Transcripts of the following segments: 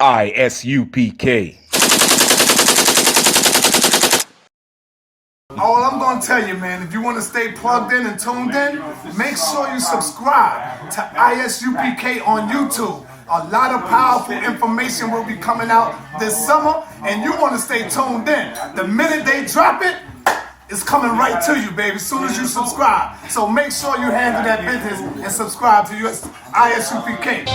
ISUPK. All I'm going to tell you, man, if you want to stay plugged in and tuned in, make sure you subscribe to ISUPK on YouTube. A lot of powerful information will be coming out this summer, and you want to stay tuned in. The minute they drop it, it's coming right to you, baby, as soon as you subscribe. So make sure you handle that business and subscribe to ISUPK.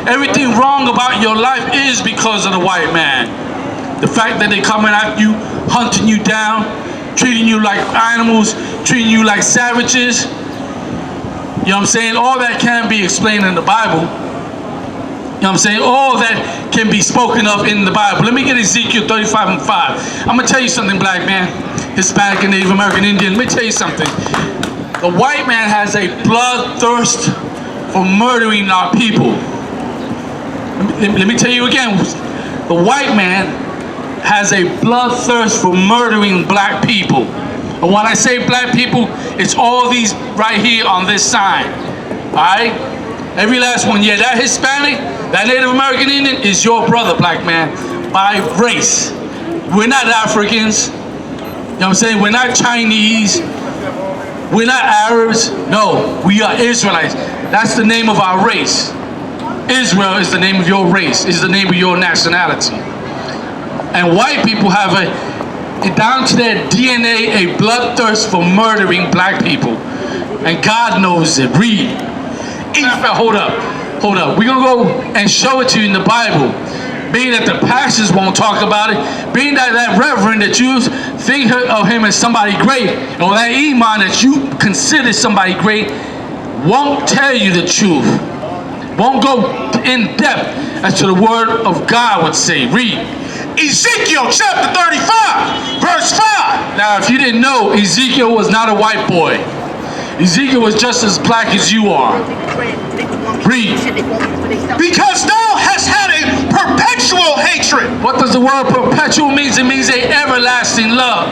Everything wrong about your life is because of the white man. The fact that they're coming at you, hunting you down, treating you like animals, treating you like savages. You know what I'm saying? All that can be explained in the Bible. You know what I'm saying? All that can be spoken of in the Bible. Let me get Ezekiel 35:5. I'm going to tell you something, black man, Hispanic and Native American Indian. Let me tell you something. The white man has a bloodthirst for murdering our people. Let me tell you again, the white man has a bloodthirst for murdering black people. And when I say black people, it's all these right here on this sign. Alright? Every last one. Yeah, that Hispanic, that Native American Indian is your brother, black man, by race. We're not Africans. You know what I'm saying? We're not Chinese. We're not Arabs. No, we are Israelites. That's the name of our race. Israel is the name of your race, is the name of your nationality. And white people have down to their DNA, a bloodthirst for murdering black people. And God knows it. Read. Hold up. We're going to go and show it to you in the Bible. Being that the pastors won't talk about it, being that that reverend that you think of him as somebody great, or that imam that you consider somebody great, won't tell you the truth. Won't go in depth as to the word of God would say. Read. Ezekiel chapter 35, verse 5. Now, if you didn't know, Ezekiel was not a white boy. Ezekiel was just as black as you are. Read. Because thou hast had a perpetual hatred. What does the word perpetual mean? It means a everlasting love,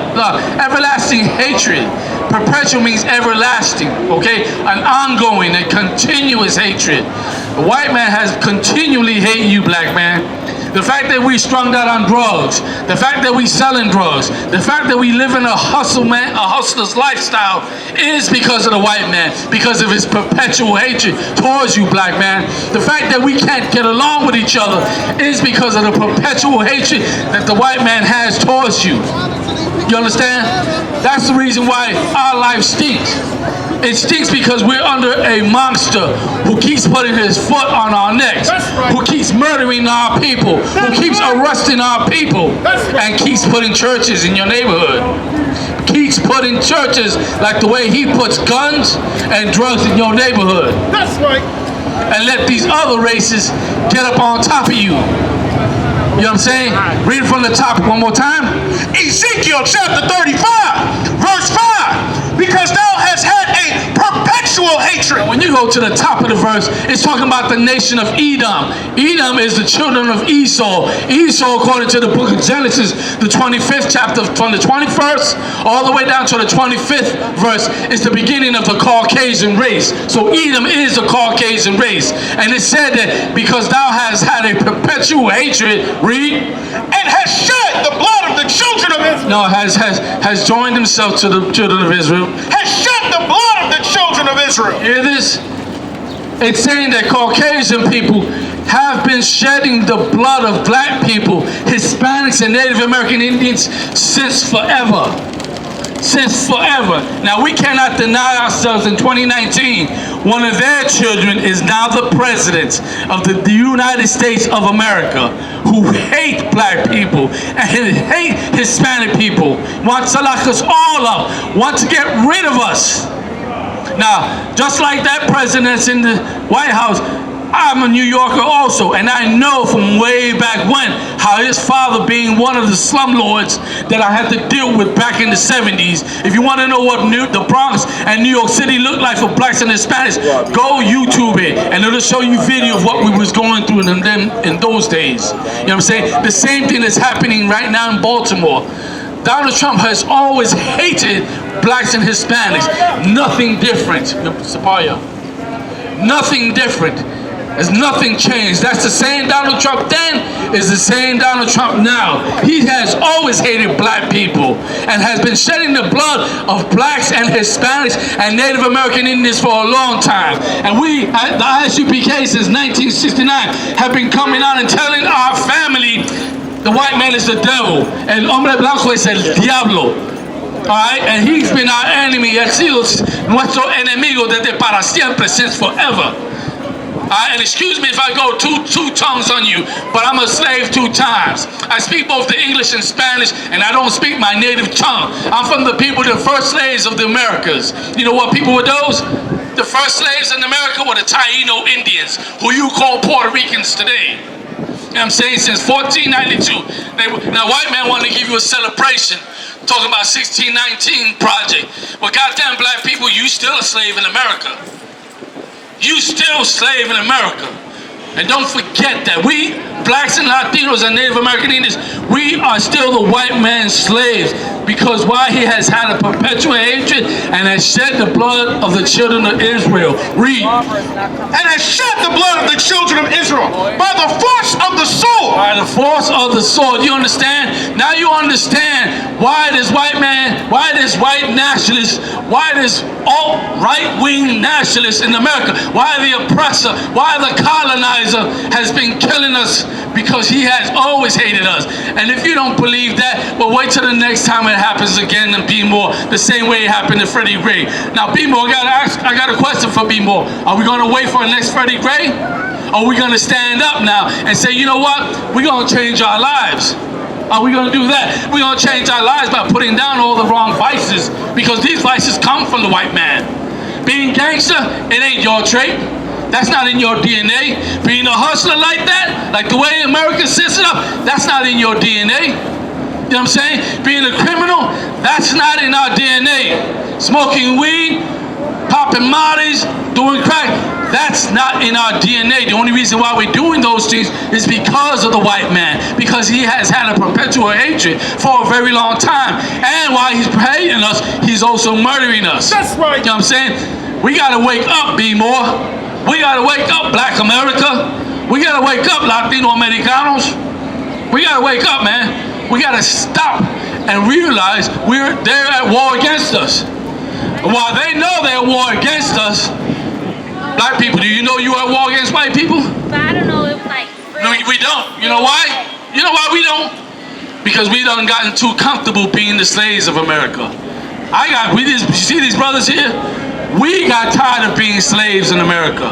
everlasting hatred. Perpetual means everlasting, okay? An ongoing, a continuous hatred. The white man has continually hated you, black man. The fact that we strung out on drugs, the fact that we selling drugs, the fact that we live in a hustler's lifestyle is because of the white man, because of his perpetual hatred towards you, black man. The fact that we can't get along with each other is because of the perpetual hatred that the white man has towards you. You understand? That's the reason why our life stinks. It stinks because we're under a monster who keeps putting his foot on our necks, who keeps murdering our people, who keeps arresting our people, and keeps putting churches in your neighborhood. Keeps putting churches like the way he puts guns and drugs in your neighborhood. That's right. And let these other races get up on top of you. You know what I'm saying? Read it from the top one more time. Ezekiel chapter 35, verse 5. Because thou hast had a perpetual hatred. When you go to the top of the verse, it's talking about the nation of Edom. Edom is the children of Esau. Esau, according to the book of Genesis, the 25th chapter, from the 21st all the way down to the 25th verse, is the beginning of the Caucasian race. So Edom is the Caucasian race. And it said that because thou hast had a perpetual hatred, read, and has shed the blood of the children of Israel. No, has joined himself to the children of Israel. Has shed the blood of the children of Israel. Hear this? It's saying that Caucasian people have been shedding the blood of black people, Hispanics, and Native American Indians since forever. Since forever. Now, we cannot deny ourselves in 2019, one of their children is now the president of the United States of America, who hate black people and hate Hispanic people, wants to lock us all up, wants to get rid of us. Now, just like that president that's in the White House, I'm a New Yorker also, and I know from way back when how his father, being one of the slumlords that I had to deal with back in the 70s. If you want to know what the Bronx and New York City looked like for blacks and Hispanics, go YouTube it, and it'll show you video of what we was going through in those days. You know what I'm saying? The same thing that's happening right now in Baltimore. Donald Trump has always hated blacks and Hispanics. Nothing different. Sapaya. Nothing different. There's nothing changed. That's the same Donald Trump then is the same Donald Trump now. He has always hated black people and has been shedding the blood of blacks and Hispanics and Native American Indians for a long time. And we, at the ISUPK since 1969, have been coming out and telling our family the white man is the devil. El hombre blanco es el diablo. Alright? And he's been our enemy. Ha sido nuestro enemigo desde para siempre, since forever. And excuse me if I go two tongues on you, but I'm a slave 2 times. I speak both the English and Spanish, and I don't speak my native tongue. I'm from the people, the first slaves of the Americas. You know what people were those? The first slaves in America were the Taino Indians, who you call Puerto Ricans today. You know what I'm saying? Since 1492. Now, white man want to give you a celebration, talking about 1619 project. Well, goddamn black people, you still a slave in America. You still slave in America. And don't forget that we, blacks and Latinos and Native American Indians, we are still the white man's slaves. Because why? He has had a perpetual hatred and has shed the blood of the children of Israel. Read. And has shed the blood of the children of Israel by the force of the sword. By the force of the sword. You understand? Now you understand why this white man, why this white nationalist, why this alt-right-wing nationalist in America, why the oppressor, why the colonizer has been killing us, because he has always hated us. And if you don't believe that, well, wait till the next time it happens again in B-More, the same way it happened to Freddie Gray. Now, B-More, I got a question for B-More. Are we going to wait for the next Freddie Gray? Or are we going to stand up now and say, you know what, we're going to change our lives? Are we going to do that? We're going to change our lives by putting down all the wrong vices, because these vices come from the white man. Being gangster, it ain't your trait. That's not in your DNA. Being a hustler like that, like the way America sets it up, that's not in your DNA. You know what I'm saying? Being a criminal, that's not in our DNA. Smoking weed, popping mollies, doing crack, that's not in our DNA. The only reason why we're doing those things is because of the white man, because he has had a perpetual hatred for a very long time. And while he's hating us, he's also murdering us. That's right. You know what I'm saying? We gotta wake up, B-More. We gotta wake up, Black America. We gotta wake up, Latino Americanos. We gotta wake up, man. We gotta stop and realize they're at war against us. And while they know they're at war against us, black people, do you know you are at war against white people? But I don't know if No, we don't. You know why? You know why we don't? Because we done gotten too comfortable being the slaves of America. You see these brothers here? We got tired of being slaves in America.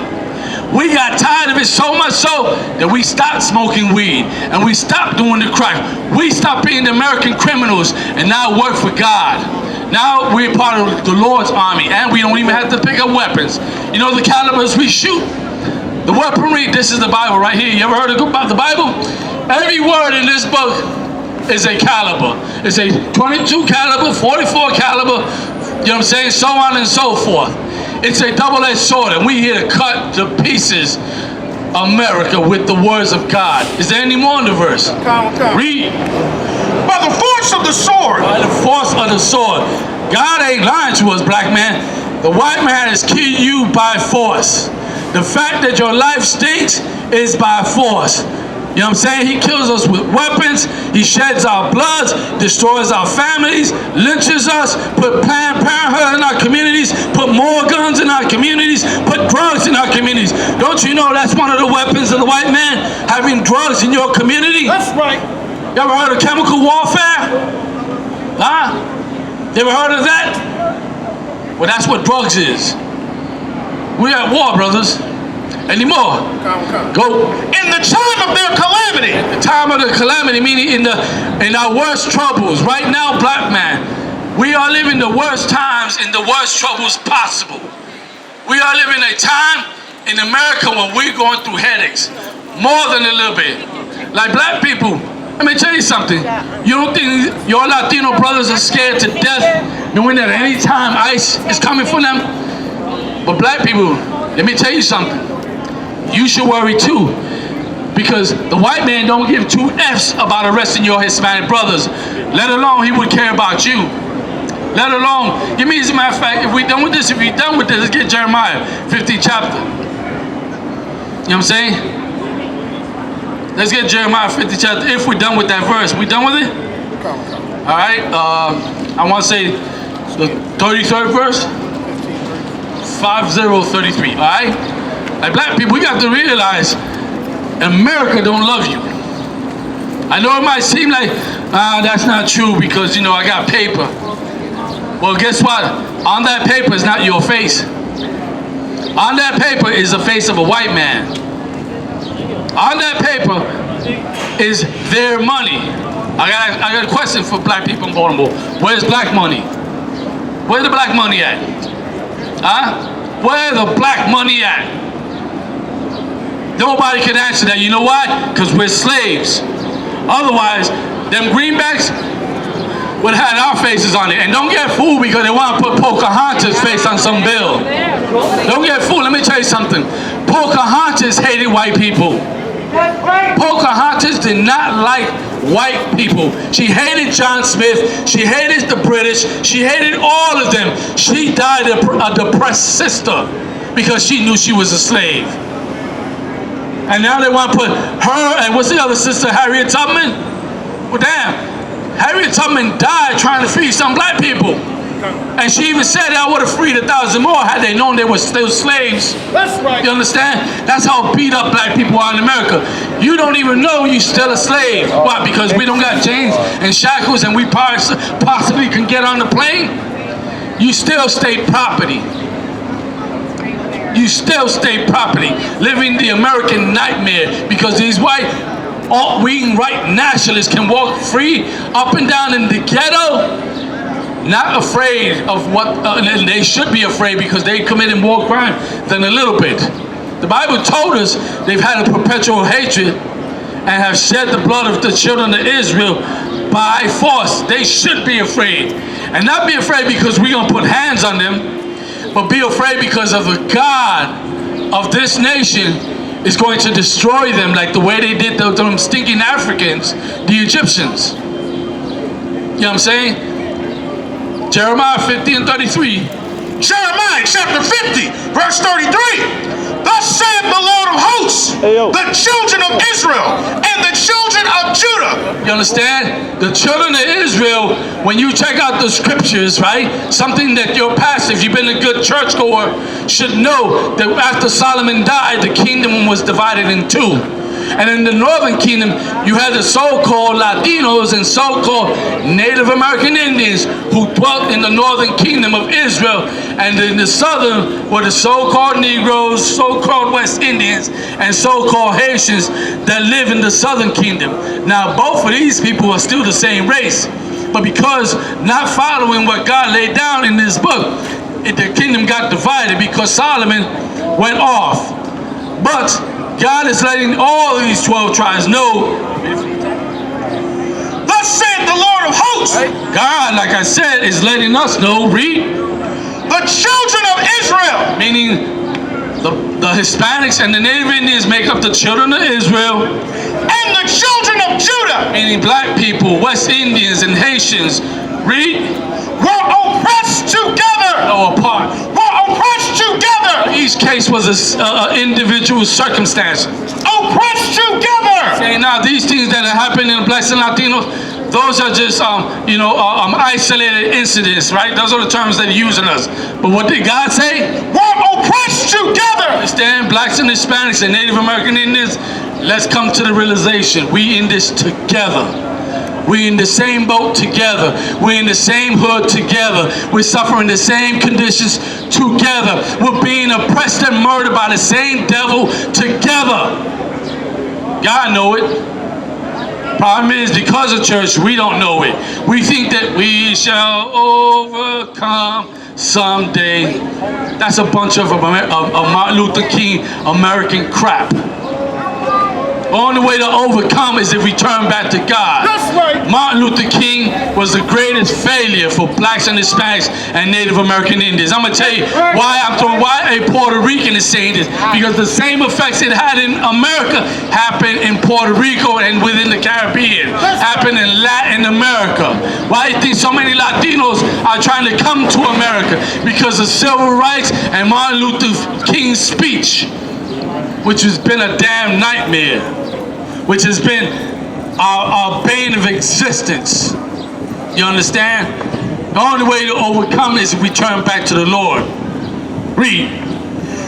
We got tired of it so much so that we stopped smoking weed and we stopped doing the crack. We stopped being the American criminals and now work for God. Now we're part of the Lord's army and we don't even have to pick up weapons. You know the calibers we shoot? The weaponry, this is the Bible right here. You ever heard about the Bible? Every word in this book is a caliber. It's a 22 caliber, 44 caliber, you know what I'm saying? So on and so forth. It's a double-edged sword, and we're here to cut to pieces America with the words of God. Is there any more in the verse? Read. By the force of the sword. By the force of the sword. God ain't lying to us, black man. The white man has killed you by force. The fact that your life stinks is by force. You know what I'm saying? He kills us with weapons. He sheds our bloods, destroys our families, lynches us, put Planned Parenthood in our communities, put more guns in our communities, put drugs in our communities. Don't you know that's one of the weapons of the white man? having drugs in your community? That's right. You ever heard of chemical warfare? Huh? You ever heard of that? Well, that's what drugs is. We're at war, brothers. Anymore? Go. In the time of their calamity. The time of the calamity, meaning in our worst troubles. Right now, black man, we are living the worst times in the worst troubles possible. We are living a time in America when we're going through headaches. More than a little bit. Like black people, let me tell you something. You don't think your Latino brothers are scared to death knowing that at any time ICE is coming for them? But black people, let me tell you something. You should worry too. Because the white man don't give two F's about arresting your Hispanic brothers. Let alone he would care about you. Let alone, give me, as a matter of fact, if we're done with this, let's get Jeremiah 50th chapter. You know what I'm saying? Let's get Jeremiah 50th chapter. If we're done with that verse, we done with it? All right. I want to say the 33rd verse. 5033. All right. Like black people, we got to realize America don't love you. I know it might seem like that's not true because you know I got paper. Well, guess what? On that paper is not your face. On that paper is the face of a white man. On that paper is their money. I got a question for black people in Baltimore. Where's black money? Where's the black money at? Huh? Where's the black money at? Nobody can answer that. You know why? Because we're slaves. Otherwise, them greenbacks would have had our faces on it. And don't get fooled because they want to put Pocahontas' face on some bill. Don't get fooled. Let me tell you something. Pocahontas hated white people. Pocahontas did not like white people. She hated John Smith. She hated the British. She hated all of them. She died a depressed sister because she knew she was a slave. And now they want to put her and what's the other sister, Harriet Tubman? Well, damn. Harriet Tubman died trying to free some black people. And she even said I would have freed 1,000 more had they known they were still slaves. That's right. You understand? That's how beat up black people are in America. You don't even know you're still a slave. Why? Because we don't got chains and shackles and we possibly can get on the plane? You still state property. You still state property. Living the American nightmare because these white alt-wing right nationalists can walk free up and down in the ghetto, not afraid of what, and they should be afraid because they committed more crime than a little bit. The Bible told us they've had a perpetual hatred and have shed the blood of the children of Israel by force. They should be afraid. And not be afraid because we're going to put hands on them, but be afraid because of the God of this nation is going to destroy them like the way they did them stinking Africans, the Egyptians. You know what I'm saying? Jeremiah 50 and 33. Jeremiah chapter 50, verse 33. Thus saith the Lord of hosts, the children of Israel and the children of Judah. You understand? The children of Israel, when you check out the scriptures, right? Something that your pastor, if you've been a good churchgoer, should know that after Solomon died, the kingdom was divided in two. And in the northern kingdom, you had the so-called Latinos and so-called Native American Indians who dwelt in the northern kingdom of Israel. And in the southern were the so-called Negroes, so-called West Indians, and so-called Haitians that live in the southern kingdom. Now, both of these people are still the same race. But because not following what God laid down in this book, the kingdom got divided because Solomon went off. But God is letting all of these 12 tribes know. Thus saith the Lord of hosts. God, like I said, is letting us know, read. The children of Israel. Meaning the Hispanics and the Native Indians make up the children of Israel. And the children of Judah. Meaning black people, West Indians, and Haitians. Read. Were oppressed together. No, apart. Were oppressed together. Each case was an individual circumstance. Oppressed together. Saying now these things that are happening in blacks and Latinos, those are just isolated incidents, right? Those are the terms they're using us. But what did God say? Were oppressed together. Understand? Blacks and Hispanics and Native American Indians let's come to the realization we in this together. We in the same boat together. We're in the same hood together. We're suffering the same conditions together. We're being oppressed and murdered by the same devil together. God know it. Problem is, because of church, we don't know it. We think that we shall overcome someday. That's a bunch of Martin Luther King American crap. The only way to overcome is if we turn back to God. That's right. Martin Luther King was the greatest failure for blacks and Hispanics and Native American Indians. I'm going to tell you why a Puerto Rican is saying this. Because the same effects it had in America happened in Puerto Rico and within the Caribbean. Happened in Latin America. Why do you think so many Latinos are trying to come to America? Because of civil rights and Martin Luther King's speech, which has been a damn nightmare, which has been our bane of existence. You understand? The only way to overcome is if we turn back to the Lord. Read.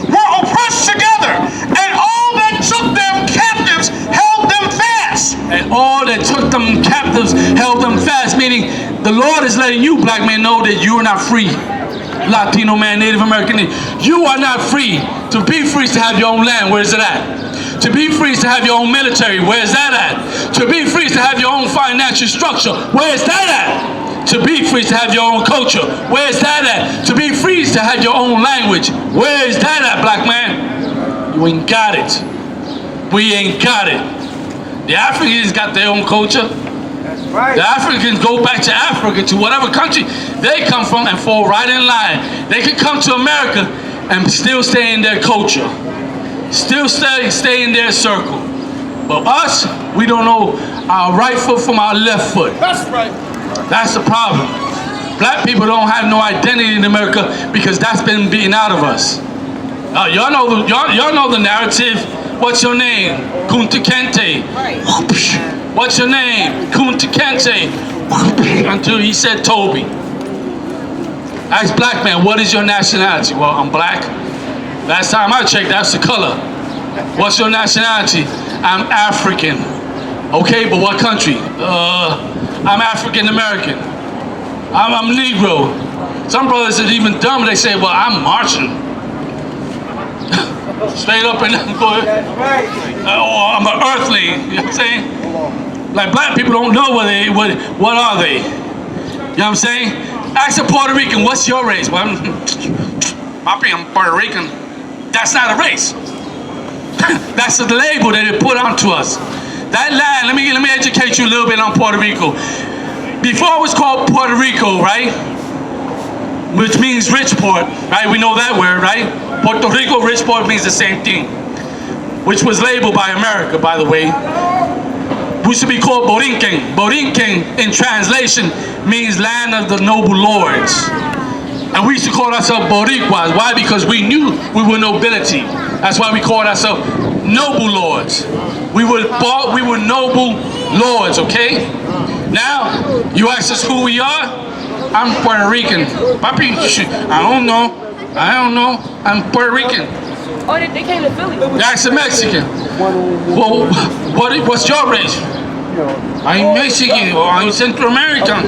Were oppressed together, and all that took them captives held them fast. And all that took them captives held them fast, meaning the Lord is letting you, black man, know that you are not free. Latino man, Native American, you are not free. To be free is to have your own land. Where is it at? To be free is to have your own military. Where is that at? To be free is to have your own financial structure. Where is that at? To be free is to have your own culture. Where is that at? To be free is to have your own language. Where is that at, black man? You ain't got it. We ain't got it. The Africans got their own culture. Right. The Africans go back to Africa, to whatever country they come from, and fall right in line. They can come to America and still stay in their culture, still stay in their circle. But us, we don't know our right foot from our left foot. That's right. That's the problem. Black people don't have no identity in America because that's been beaten out of us. Y'all know the narrative. What's your name? Kunta Kinte. Right. What's your name? Kunta Kinte. Until he said Toby. Ask black man, what is your nationality? Well, I'm black. Last time I checked, that's the color. What's your nationality? I'm African. Okay, but what country? I'm African American. I'm Negro. Some brothers are even dumb. They say, well, I'm Martian. Straight up and go. Or I'm an earthling. You know what I'm saying? Like black people don't know what are they. You know what I'm saying? Ask a Puerto Rican, what's your race? Well, I'm Puerto Rican. That's not a race. That's the label that they put onto us. That land, let me educate you a little bit on Puerto Rico. Before it was called Puerto Rico, right? Which means rich port, right? We know that word, right? Puerto Rico, rich port means the same thing. Which was labeled by America, by the way. We should be called Borinquen. Borinquen, in translation, means land of the noble lords. And we used to call ourselves Boricuas. Why? Because we knew we were nobility. That's why we called ourselves noble lords. We were noble lords, okay? Now, you ask us who we are? I'm Puerto Rican. Papi, I don't know. I'm Puerto Rican. Oh, they came to Philly. That's a Mexican. Well, what's your race? I'm Mexican or I'm Central American.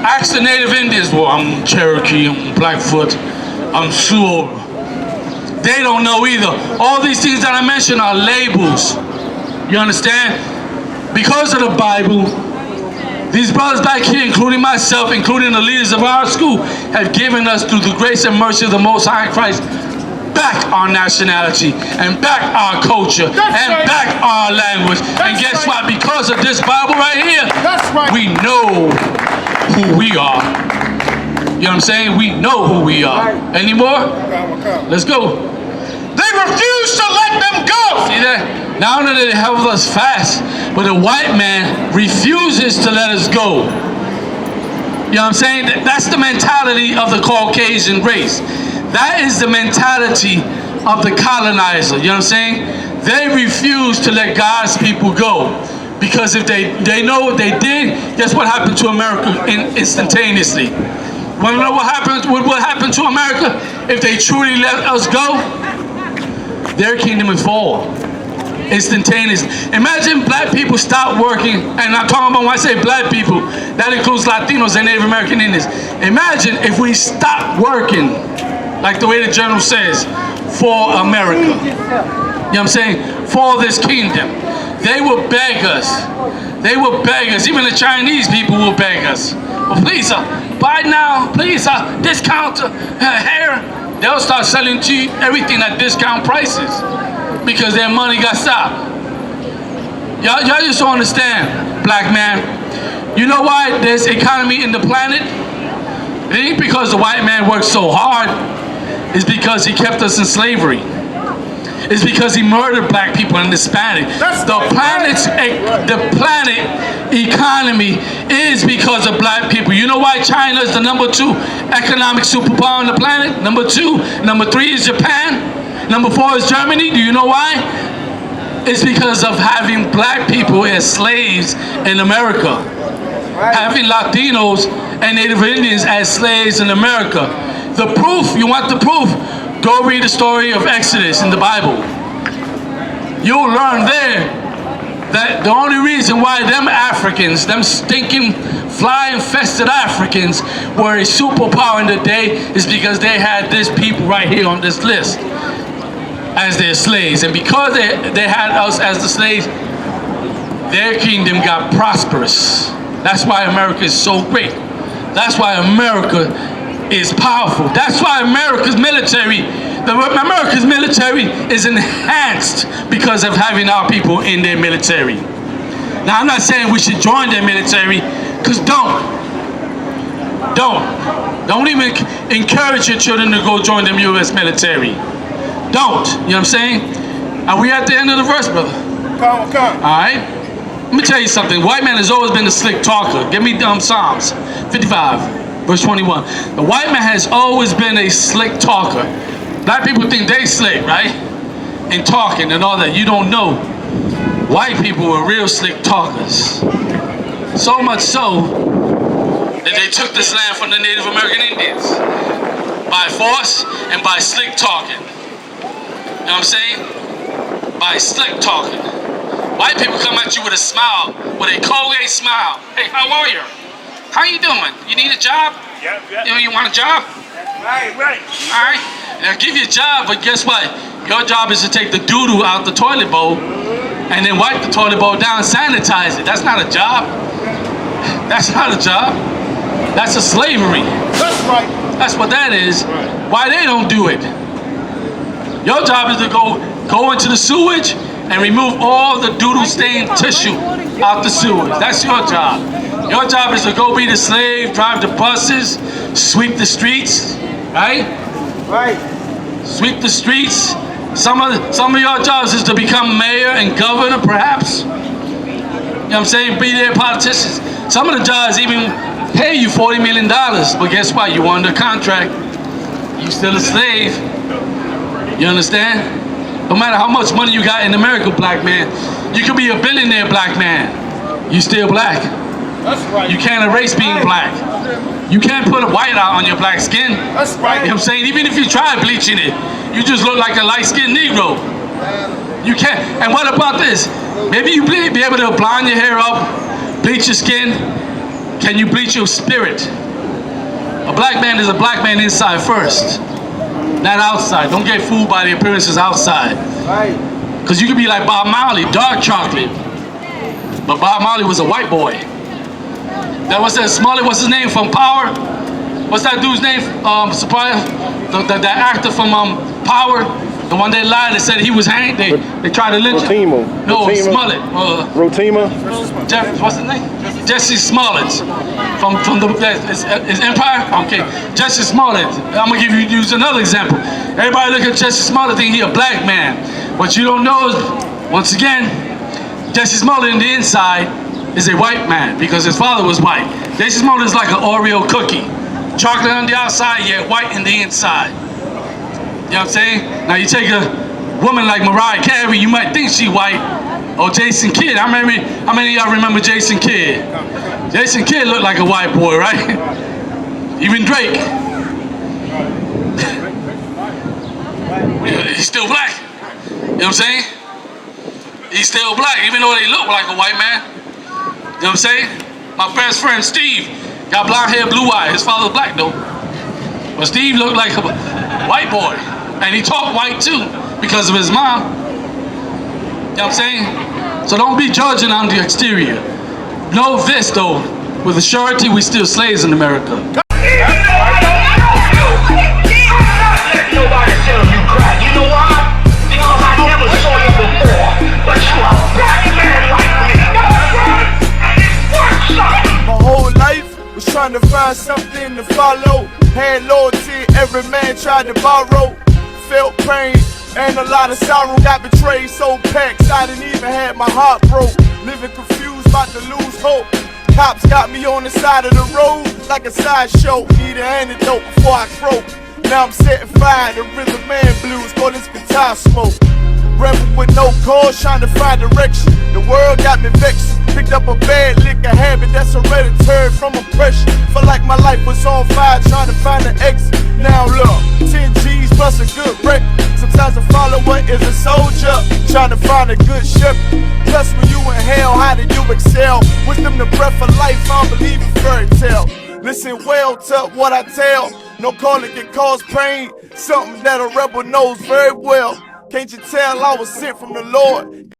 Ask the Native Indians. Well, I'm Cherokee, I'm Blackfoot, I'm Sioux. They don't know either. All these things that I mentioned are labels. You understand? Because of the Bible, these brothers back here, including myself, including the leaders of our school, have given us, through the grace and mercy of the Most High Christ, back our nationality and back our culture back our language. And guess what? Because of this Bible right here, we know who we are. You know what I'm saying? We know who we are. Any more? Let's go. They refuse to let them go. See that? Not only did they held us fast, but the white man refuses to let us go. You know what I'm saying? That's the mentality of the Caucasian race. That is the mentality of the colonizer. You know what I'm saying? They refuse to let God's people go. Because if they know what they did, guess what happened to America instantaneously? Want to know what happened to America if they truly let us go? Their kingdom would fall. instantaneously. Imagine black people stop working, and I'm talking about when I say black people, that includes Latinos and Native American Indians. Imagine if we stopped working, like the way the journal says, for America. You know what I'm saying? For this kingdom. They will beg us. They will beg us. Even the Chinese people will beg us. Well, please, buy now. Please, discount hair. They'll start selling to you everything at discount prices because their money got stopped. Y'all just don't understand, black man. You know why there's economy in the planet? It ain't because the white man worked so hard. It's because he kept us in slavery. It's because he murdered black people and Hispanic. The planet economy is because of black people. You know why China is the #2 economic superpower on the planet? #2. #3 is Japan. #4 is Germany. Do you know why? It's because of having black people as slaves in America. Having Latinos and Native Indians as slaves in America. The proof, you want the proof? Go read the story of Exodus in the Bible. You'll learn there that the only reason why them Africans, them stinking fly-infested Africans were a superpower in the day is because they had this people right here on this list as their slaves. And because they had us as the slaves, their kingdom got prosperous. That's why America is so great. That's why America is powerful. That's why America's military is enhanced because of having our people in their military. Now, I'm not saying we should join their military, because don't even encourage your children to go join the U.S. military. Don't, you know what I'm saying? Are we at the end of the verse, brother? Come. All right. Let me tell you something. White man has always been a slick talker. Give me Psalms 55, verse 21. The white man has always been a slick talker. Black people think they slick, right? And talking and all that. You don't know. White people were real slick talkers. So much so that they took this land from the Native American Indians by force and by slick talking. You know what I'm saying? By slick talking. White people come at you with a smile, with a Colgate smile. Hey, how are you? How you doing? You need a job? Yeah. You know, you want a job? Right. All right. They'll give you a job, but guess what? Your job is to take the doo-doo out the toilet bowl and then wipe the toilet bowl down, sanitize it. That's not a job. That's not a job. That's a slavery. That's right. That's what that is. Why they don't do it? Your job is to go into the sewage and remove all the doodle stained tissue out the sewage. That's your job. Your job is to go be the slave, drive the buses, sweep the streets, right? Right. Sweep the streets. Some of your jobs is to become mayor and governor, perhaps. You know what I'm saying? Be their politicians. Some of the jobs even pay you $40 million, but guess what? You under contract. You still a slave. You understand? No matter how much money you got in America, black man, you could be a billionaire black man. You still black. That's right. You can't erase being black. You can't put a white out on your black skin. That's right. You know what I'm saying? Even if you try bleaching it, you just look like a light-skinned Negro. You can't. And what about this? Maybe you be able to blonde your hair up, bleach your skin. Can you bleach your spirit? A black man is a black man inside first, not outside. Don't get fooled by the appearances outside. Right. Because you could be like Bob Marley, dark chocolate. But Bob Marley was a white boy. That was that Smalley, what's his name from Power? What's that dude's name? Surprise, the actor from Power, the one they lied and said he was hanged. They tried to lynch him. No, Smollett. Rotima. What's his name? Jesse Smollett from his Empire. Okay, Jesse Smollett. I'm gonna use another example. Everybody look at Jesse Smollett, think he a black man. What you don't know is, once again, Jesse Smollett in the inside is a white man because his father was white. Jesse Smollett is like an Oreo cookie. Chocolate on the outside, yet white in the inside. You know what I'm saying? Now you take a woman like Mariah Carey, you might think she white, or Jason Kidd. How many of y'all remember Jason Kidd? Jason Kidd looked like a white boy, right? Even Drake. He's still black. You know what I'm saying? He's still black, even though they look like a white man. You know what I'm saying? My best friend Steve got blonde hair, blue eyes. His father's black though. But Steve looked like a white boy. And he talked white too because of his mom. You know what I'm saying? So don't be judging on the exterior. Know this though, with a surety we still slaves in America. Trying to find something to follow. Had loyalty, every man tried to borrow. Felt pain and a lot of sorrow. Got betrayed, so packed I didn't even have my heart broke. Living confused, about to lose hope. Cops got me on the side of the road like a sideshow. Need an antidote before I croak. Now I'm setting fire to rhythm man blues, call this guitar smoke. Rebel with no cause, trying to find direction. The world got me vexed. Picked up a bad liquor habit that's hereditary from oppression. Felt like my life was on fire, trying to find an exit. Now look, 10 G's plus a good wreck. Sometimes a follower is a soldier, trying to find a good shepherd. Plus when you in hell, how do you excel? Wisdom the breath of life, I don't believe in fairy tale. Listen well to what I tell. No calling can cause pain, something that a rebel knows very well. Can't you tell I was sent from the Lord?